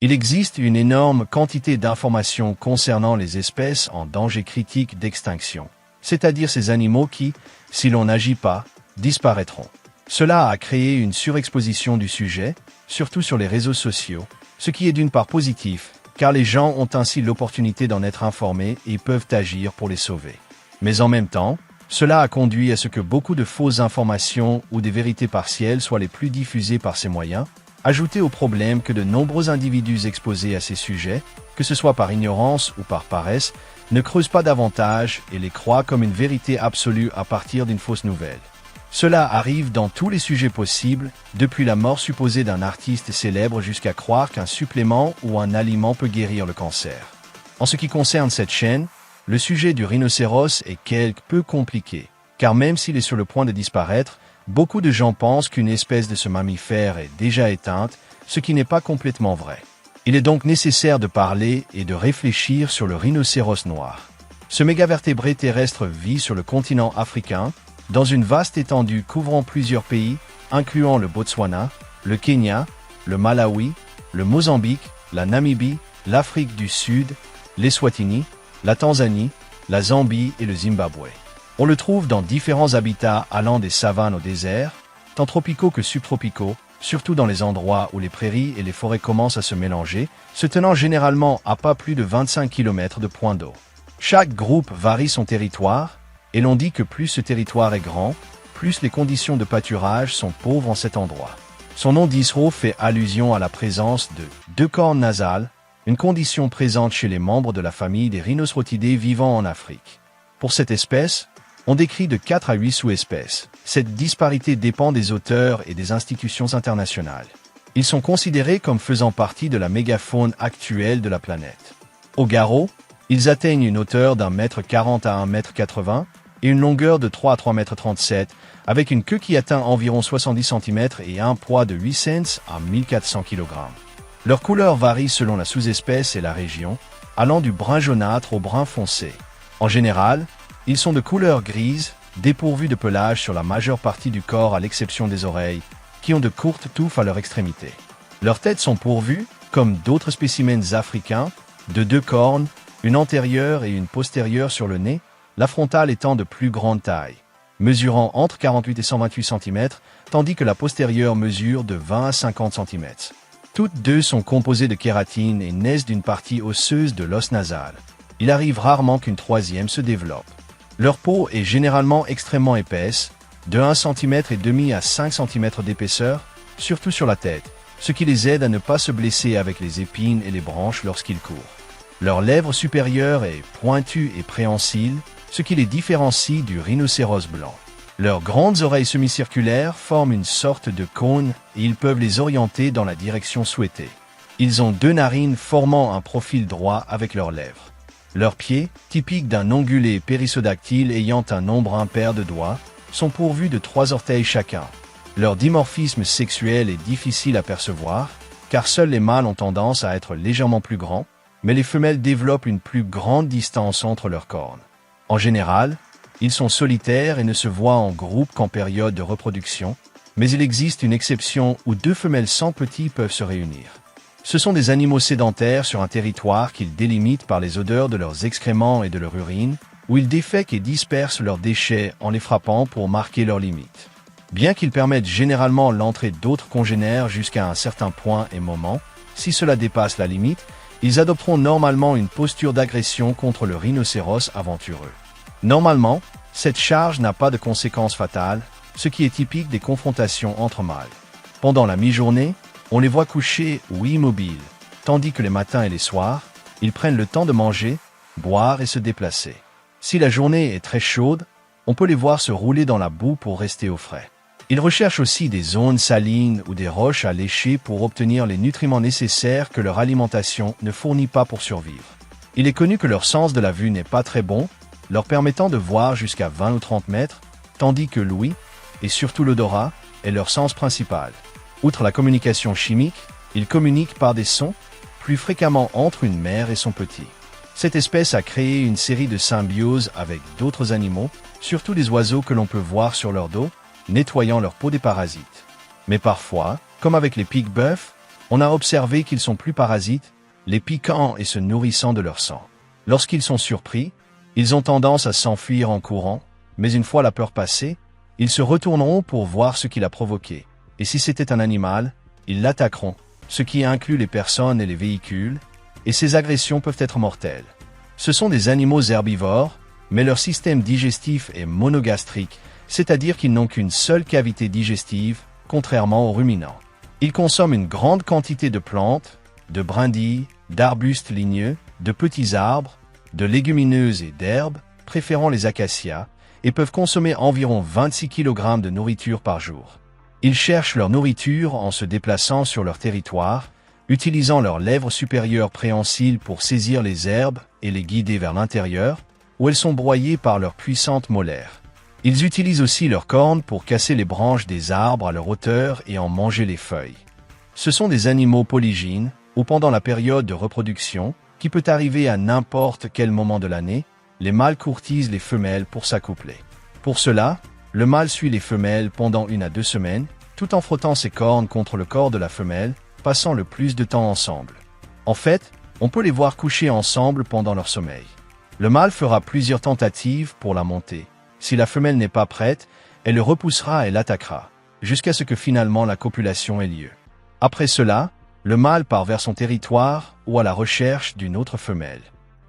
Il existe une énorme quantité d'informations concernant les espèces en danger critique d'extinction, c'est-à-dire ces animaux qui, si l'on n'agit pas, disparaîtront. Cela a créé une surexposition du sujet, surtout sur les réseaux sociaux, ce qui est d'une part positif, car les gens ont ainsi l'opportunité d'en être informés et peuvent agir pour les sauver. Mais en même temps, cela a conduit à ce que beaucoup de fausses informations ou des vérités partielles soient les plus diffusées par ces moyens, ajouté au problème que de nombreux individus exposés à ces sujets, que ce soit par ignorance ou par paresse, ne creusent pas davantage et les croient comme une vérité absolue à partir d'une fausse nouvelle. Cela arrive dans tous les sujets possibles, depuis la mort supposée d'un artiste célèbre jusqu'à croire qu'un supplément ou un aliment peut guérir le cancer. En ce qui concerne cette chaîne, le sujet du rhinocéros est quelque peu compliqué, car même s'il est sur le point de disparaître, beaucoup de gens pensent qu'une espèce de ce mammifère est déjà éteinte, ce qui n'est pas complètement vrai. Il est donc nécessaire de parler et de réfléchir sur le rhinocéros noir. Ce mégavertébré terrestre vit sur le continent africain, dans une vaste étendue couvrant plusieurs pays, incluant le Botswana, le Kenya, le Malawi, le Mozambique, la Namibie, l'Afrique du Sud, l'Eswatini, la Tanzanie, la Zambie et le Zimbabwe. On le trouve dans différents habitats allant des savanes au désert, tant tropicaux que subtropicaux, surtout dans les endroits où les prairies et les forêts commencent à se mélanger, se tenant généralement à pas plus de 25 km de points d'eau. Chaque groupe varie son territoire, et l'on dit que plus ce territoire est grand, plus les conditions de pâturage sont pauvres en cet endroit. Son nom d'Isro fait allusion à la présence de deux cornes nasales, une condition présente chez les membres de la famille des rhinocérotidae vivant en Afrique. Pour cette espèce, on décrit de 4 à 8 sous-espèces. Cette disparité dépend des auteurs et des institutions internationales. Ils sont considérés comme faisant partie de la mégafaune actuelle de la planète. Au garrot, ils atteignent une hauteur d'1,40 m à 1,80 m et une longueur de 3 à 3,37 m, avec une queue qui atteint environ 70 cm et un poids de 8 cents à 1400 kg. Leur couleur varie selon la sous-espèce et la région, allant du brun jaunâtre au brun foncé. En général, ils sont de couleur grise, dépourvus de pelage sur la majeure partie du corps à l'exception des oreilles, qui ont de courtes touffes à leur extrémité. Leurs têtes sont pourvues, comme d'autres spécimens africains, de 2 cornes, une antérieure et une postérieure sur le nez, la frontale étant de plus grande taille, mesurant entre 48 et 128 cm, tandis que la postérieure mesure de 20 à 50 cm. Toutes deux sont composées de kératine et naissent d'une partie osseuse de l'os nasal. Il arrive rarement qu'une troisième se développe. Leur peau est généralement extrêmement épaisse, de 1 cm et demi à 5 cm d'épaisseur, surtout sur la tête, ce qui les aide à ne pas se blesser avec les épines et les branches lorsqu'ils courent. Leur lèvre supérieure est pointue et préhensile, ce qui les différencie du rhinocéros blanc. Leurs grandes oreilles semi-circulaires forment une sorte de cône et ils peuvent les orienter dans la direction souhaitée. Ils ont 2 narines formant un profil droit avec leurs lèvres. Leurs pieds, typiques d'un ongulé périssodactyle ayant un nombre impair de doigts, sont pourvus de 3 orteils chacun. Leur dimorphisme sexuel est difficile à percevoir, car seuls les mâles ont tendance à être légèrement plus grands, mais les femelles développent une plus grande distance entre leurs cornes. En général, ils sont solitaires et ne se voient en groupe qu'en période de reproduction, mais il existe une exception où 2 femelles sans petits peuvent se réunir. Ce sont des animaux sédentaires sur un territoire qu'ils délimitent par les odeurs de leurs excréments et de leur urine, où ils défèquent et dispersent leurs déchets en les frappant pour marquer leurs limites. Bien qu'ils permettent généralement l'entrée d'autres congénères jusqu'à un certain point et moment, si cela dépasse la limite, ils adopteront normalement une posture d'agression contre le rhinocéros aventureux. Normalement, cette charge n'a pas de conséquences fatales, ce qui est typique des confrontations entre mâles. Pendant la mi-journée, on les voit couchés ou immobiles, tandis que les matins et les soirs, ils prennent le temps de manger, boire et se déplacer. Si la journée est très chaude, on peut les voir se rouler dans la boue pour rester au frais. Ils recherchent aussi des zones salines ou des roches à lécher pour obtenir les nutriments nécessaires que leur alimentation ne fournit pas pour survivre. Il est connu que leur sens de la vue n'est pas très bon, leur permettant de voir jusqu'à 20 ou 30 mètres, tandis que l'ouïe, et surtout l'odorat, est leur sens principal. Outre la communication chimique, ils communiquent par des sons, plus fréquemment entre une mère et son petit. Cette espèce a créé une série de symbioses avec d'autres animaux, surtout les oiseaux que l'on peut voir sur leur dos, nettoyant leur peau des parasites. Mais parfois, comme avec les pique-bœufs, On a observé qu'ils sont plus parasites, les piquant et se nourrissant de leur sang. Lorsqu'ils sont surpris, ils ont tendance à s'enfuir en courant, mais une fois la peur passée, ils se retourneront pour voir ce qui l'a provoqué. Et si c'était un animal, ils l'attaqueront, ce qui inclut les personnes et les véhicules, et ces agressions peuvent être mortelles. Ce sont des animaux herbivores, mais leur système digestif est monogastrique, c'est-à-dire qu'ils n'ont qu'une seule cavité digestive, contrairement aux ruminants. Ils consomment une grande quantité de plantes, de brindilles, d'arbustes ligneux, de petits arbres, de légumineuses et d'herbes, préférant les acacias, et peuvent consommer environ 26 kg de nourriture par jour. Ils cherchent leur nourriture en se déplaçant sur leur territoire, utilisant leurs lèvres supérieures préhensiles pour saisir les herbes et les guider vers l'intérieur, où elles sont broyées par leurs puissantes molaires. Ils utilisent aussi leurs cornes pour casser les branches des arbres à leur hauteur et en manger les feuilles. Ce sont des animaux polygynes, ou pendant la période de reproduction, qui peut arriver à n'importe quel moment de l'année, les mâles courtisent les femelles pour s'accoupler. Pour cela, le mâle suit les femelles pendant 1 à 2 semaines, tout en frottant ses cornes contre le corps de la femelle, passant le plus de temps ensemble. En fait, on peut les voir coucher ensemble pendant leur sommeil. Le mâle fera plusieurs tentatives pour la monter. Si la femelle n'est pas prête, elle le repoussera et l'attaquera, jusqu'à ce que finalement la copulation ait lieu. Après cela, le mâle part vers son territoire ou à la recherche d'une autre femelle.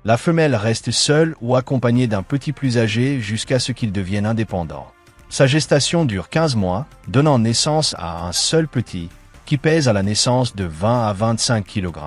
La femelle reste seule ou accompagnée d'un petit plus âgé jusqu'à ce qu'il devienne indépendant. Sa gestation dure 15 mois, donnant naissance à un seul petit, qui pèse à la naissance de 20 à 25 kg.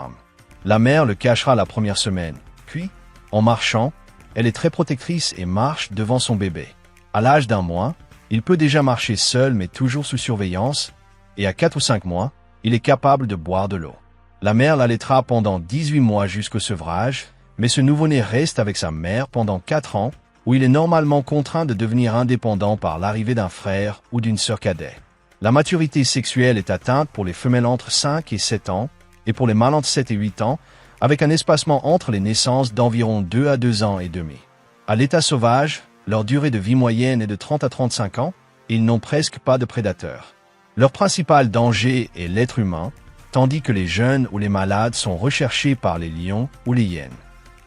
La mère le cachera la première semaine, puis, en marchant, elle est très protectrice et marche devant son bébé. À l'âge d'1 mois, il peut déjà marcher seul mais toujours sous surveillance, et à 4 ou 5 mois, il est capable de boire de l'eau. La mère l'allaitera pendant 18 mois jusqu'au sevrage, mais ce nouveau-né reste avec sa mère pendant 4 ans, où il est normalement contraint de devenir indépendant par l'arrivée d'un frère ou d'une sœur cadet. La maturité sexuelle est atteinte pour les femelles entre 5 et 7 ans, et pour les mâles entre 7 et 8 ans, avec un espacement entre les naissances d'environ 2 à 2 ans et demi. À l'état sauvage, leur durée de vie moyenne est de 30 à 35 ans, et ils n'ont presque pas de prédateurs. Leur principal danger est l'être humain, tandis que les jeunes ou les malades sont recherchés par les lions ou les hyènes.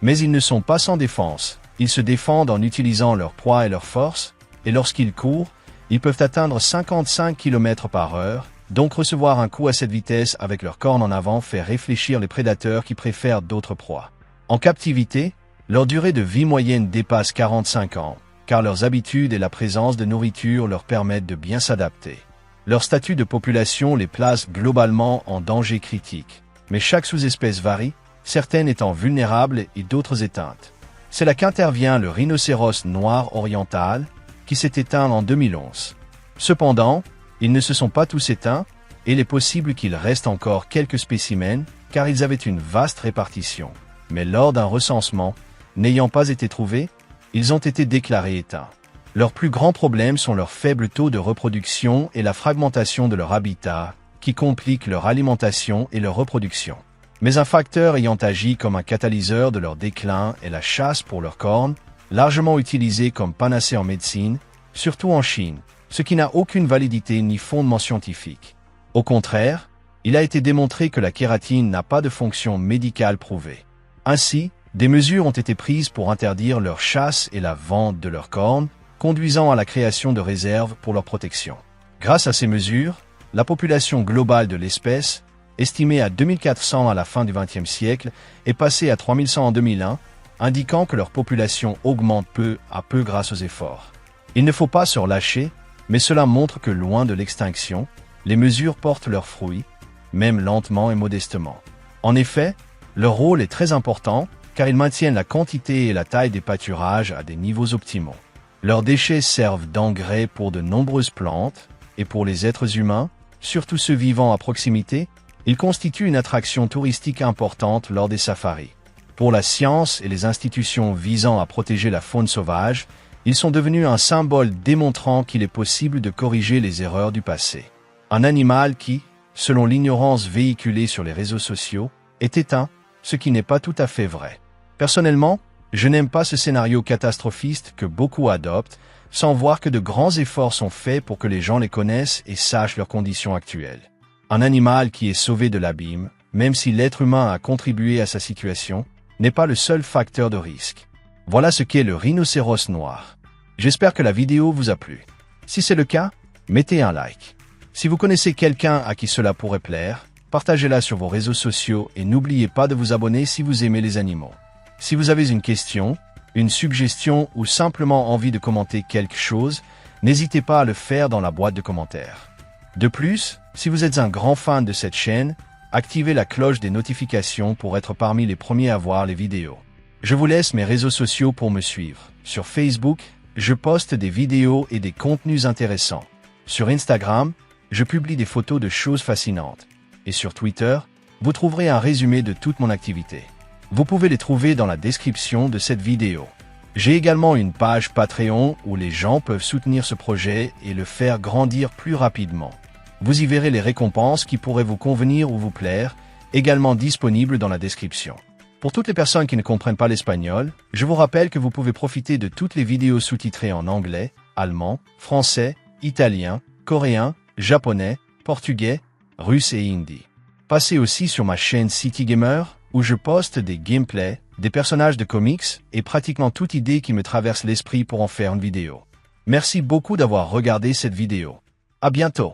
Mais ils ne sont pas sans défense. Ils se défendent en utilisant leur poids et leur force, et lorsqu'ils courent, ils peuvent atteindre 55 km/h, donc recevoir un coup à cette vitesse avec leur corne en avant fait réfléchir les prédateurs qui préfèrent d'autres proies. En captivité, leur durée de vie moyenne dépasse 45 ans, car leurs habitudes et la présence de nourriture leur permettent de bien s'adapter. Leur statut de population les place globalement en danger critique, mais chaque sous-espèce varie, certaines étant vulnérables et d'autres éteintes. C'est là qu'intervient le rhinocéros noir oriental, qui s'est éteint en 2011. Cependant, ils ne se sont pas tous éteints, et il est possible qu'il reste encore quelques spécimens, car ils avaient une vaste répartition. Mais lors d'un recensement, n'ayant pas été trouvés, ils ont été déclarés éteints. Leurs plus grands problèmes sont leur faible taux de reproduction et la fragmentation de leur habitat, qui compliquent leur alimentation et leur reproduction. Mais un facteur ayant agi comme un catalyseur de leur déclin est la chasse pour leurs cornes, largement utilisée comme panacée en médecine, surtout en Chine, ce qui n'a aucune validité ni fondement scientifique. Au contraire, il a été démontré que la kératine n'a pas de fonction médicale prouvée. Ainsi, des mesures ont été prises pour interdire leur chasse et la vente de leurs cornes, conduisant à la création de réserves pour leur protection. Grâce à ces mesures, la population globale de l'espèce, estimée à 2400 à la fin du XXe siècle, est passée à 3100 en 2001, indiquant que leur population augmente peu à peu grâce aux efforts. Il ne faut pas se relâcher, mais cela montre que loin de l'extinction, les mesures portent leurs fruits, même lentement et modestement. En effet, leur rôle est très important, car ils maintiennent la quantité et la taille des pâturages à des niveaux optimaux. Leurs déchets servent d'engrais pour de nombreuses plantes, et pour les êtres humains, surtout ceux vivant à proximité, ils constituent une attraction touristique importante lors des safaris. Pour la science et les institutions visant à protéger la faune sauvage, ils sont devenus un symbole démontrant qu'il est possible de corriger les erreurs du passé. Un animal qui, selon l'ignorance véhiculée sur les réseaux sociaux, est éteint, ce qui n'est pas tout à fait vrai. Personnellement, je n'aime pas ce scénario catastrophiste que beaucoup adoptent, sans voir que de grands efforts sont faits pour que les gens les connaissent et sachent leurs conditions actuelles. Un animal qui est sauvé de l'abîme, même si l'être humain a contribué à sa situation, n'est pas le seul facteur de risque. Voilà ce qu'est le rhinocéros noir. J'espère que la vidéo vous a plu. Si c'est le cas, mettez un like. Si vous connaissez quelqu'un à qui cela pourrait plaire, partagez-la sur vos réseaux sociaux et n'oubliez pas de vous abonner si vous aimez les animaux. Si vous avez une question, une suggestion ou simplement envie de commenter quelque chose, n'hésitez pas à le faire dans la boîte de commentaires. De plus, si vous êtes un grand fan de cette chaîne, activez la cloche des notifications pour être parmi les premiers à voir les vidéos. Je vous laisse mes réseaux sociaux pour me suivre. Sur Facebook, je poste des vidéos et des contenus intéressants. Sur Instagram, je publie des photos de choses fascinantes. Et sur Twitter, vous trouverez un résumé de toute mon activité. Vous pouvez les trouver dans la description de cette vidéo. J'ai également une page Patreon où les gens peuvent soutenir ce projet et le faire grandir plus rapidement. Vous y verrez les récompenses qui pourraient vous convenir ou vous plaire, également disponibles dans la description. Pour toutes les personnes qui ne comprennent pas l'espagnol, je vous rappelle que vous pouvez profiter de toutes les vidéos sous-titrées en anglais, allemand, français, italien, coréen, japonais, portugais, russe et hindi. Passez aussi sur ma chaîne City Gamer, où je poste des gameplays, des personnages de comics et pratiquement toute idée qui me traverse l'esprit pour en faire une vidéo. Merci beaucoup d'avoir regardé cette vidéo. À bientôt.